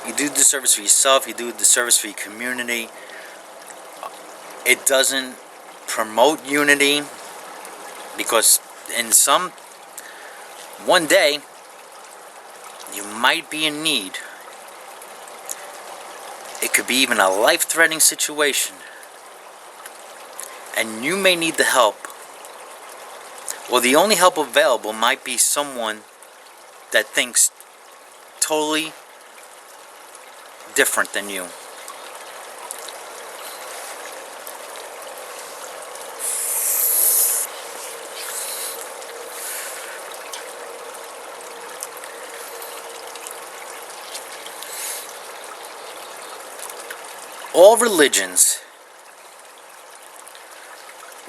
You do the service for yourself, you do the service for your community. It doesn't promote unity, because one day you might be in need. It could be even a life-threatening situation, and you may need the help, or the only help available might be someone that thinks totally different than you. All religions,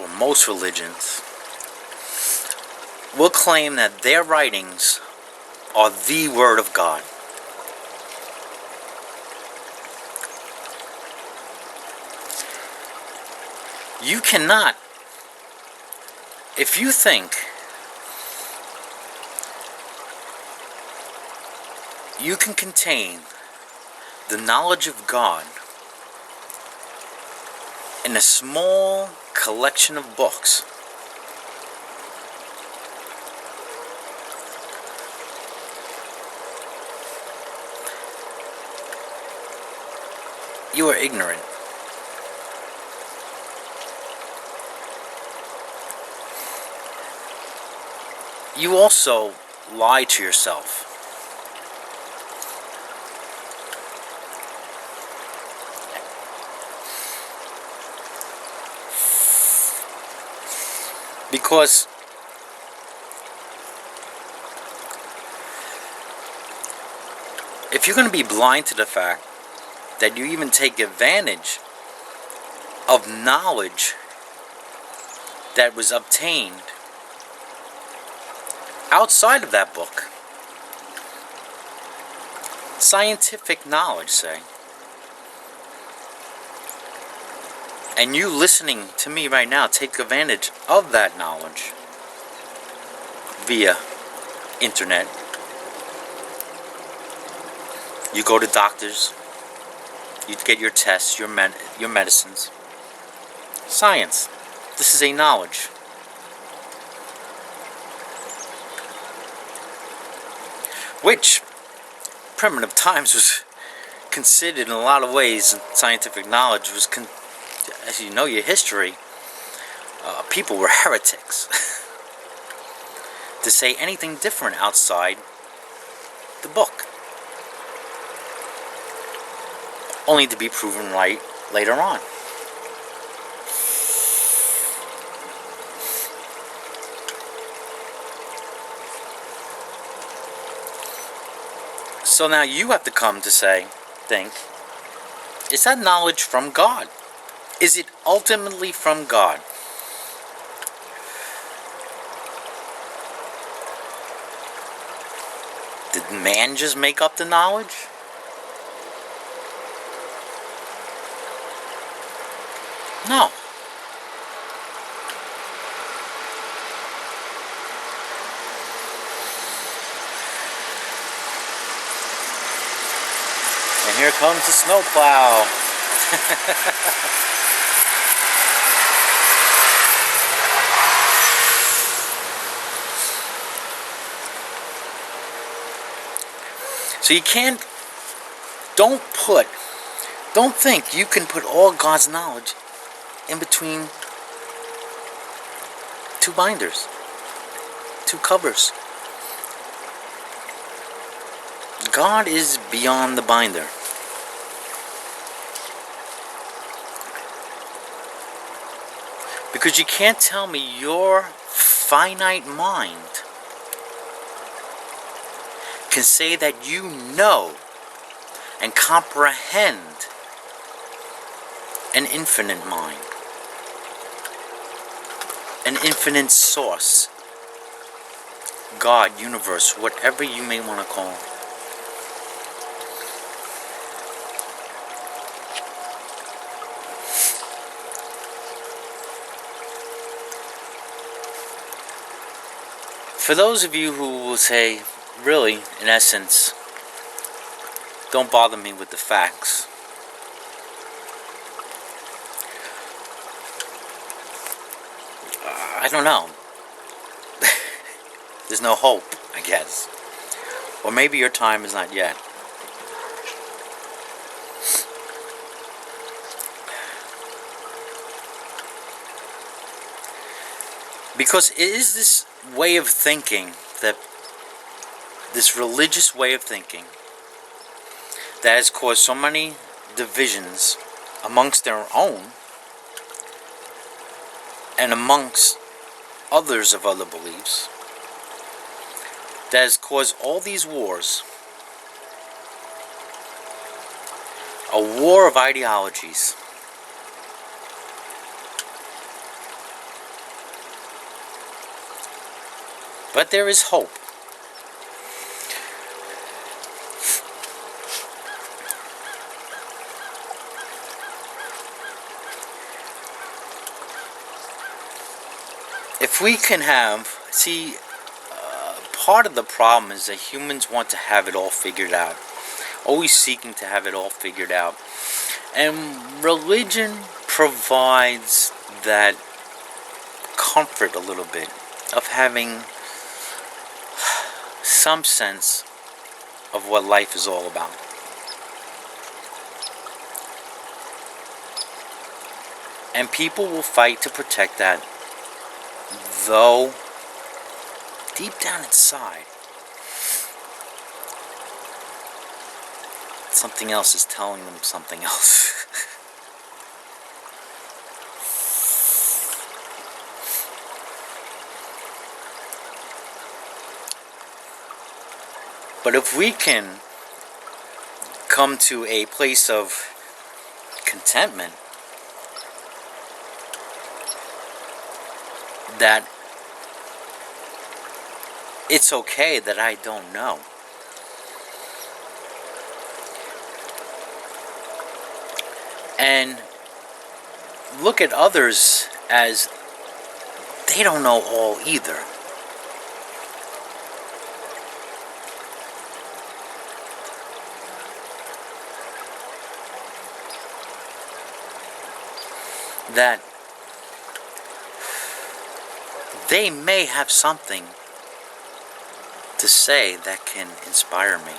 or most religions, will claim that their writings are the Word of God. You cannot, if you think you can contain the knowledge of God in a small collection of books, you are ignorant. You also lie to yourself. Because if you're going to be blind to the fact that you even take advantage of knowledge that was obtained outside of that book, scientific knowledge, say, and you listening to me right now take advantage of that knowledge via internet. You go to doctors, you get your tests, your medicines. Science. This is a knowledge. Which, primitive times, was considered in a lot of ways, scientific knowledge was, as you know your history, people were heretics. To say anything different outside the book, only to be proven right later on. So now you have to come to think, is that knowledge from God? Is it ultimately from God? Did man just make up the knowledge? No. And here comes the snowplow. So you can't, don't think you can put all God's knowledge in between two binders, two covers. God is beyond the binder. Because you can't tell me your finite mind can say that you know and comprehend an infinite mind, an infinite source, God, universe, whatever you may want to call it. For those of you who will say, really, in essence, don't bother me with the facts. I don't know. There's no hope, I guess. Or maybe your time is not yet. Because it is this way of thinking, that this religious way of thinking, that has caused so many divisions amongst their own and amongst others of other beliefs, that has caused all these wars. A war of ideologies. But there is hope. If we can have, part of the problem is that humans want to have it all figured out. Always seeking to have it all figured out. And religion provides that comfort a little bit of having some sense of what life is all about. And people will fight to protect that, though deep down inside something else is telling them something else. But if we can come to a place of contentment, that it's okay that I don't know. And look at others as they don't know all either. That they may have something to say that can inspire me.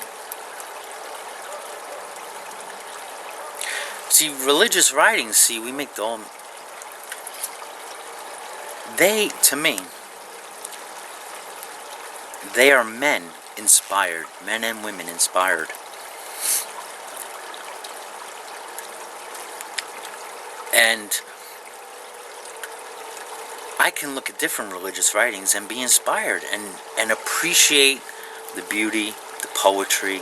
See, religious writings, we make them. They, to me, they are men inspired, men and women inspired. And I can look at different religious writings and be inspired and appreciate the beauty, the poetry,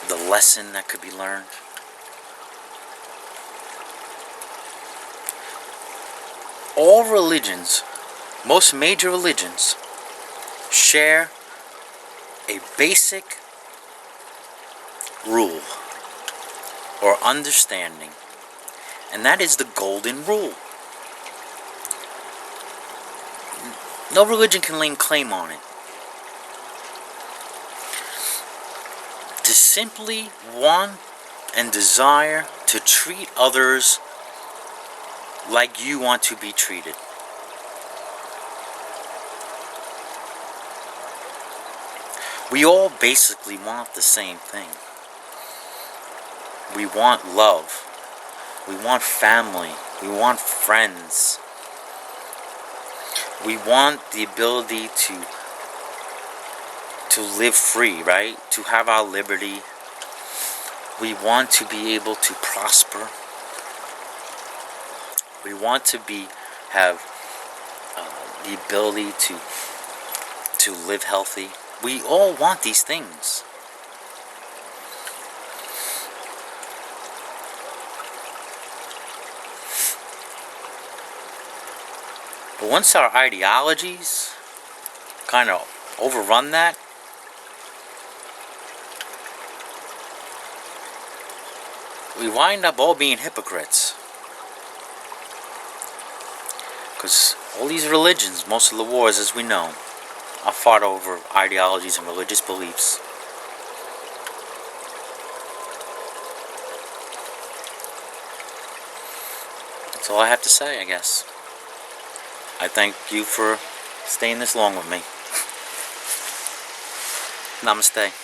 the lesson that could be learned. All religions, most major religions, share a basic rule or understanding, and that is the golden rule. No religion can lay claim on it. To simply want and desire to treat others like you want to be treated. We all basically want the same thing. We want love. We want family. We want friends. We want the ability to live free, right? To have our liberty. We want to be able to prosper. We want to have the ability to live healthy. We all want these things. But once our ideologies kind of overrun that, we wind up all being hypocrites. Because all these religions, most of the wars, as we know, I fought over ideologies and religious beliefs. That's all I have to say, I guess. I thank you for staying this long with me. Namaste.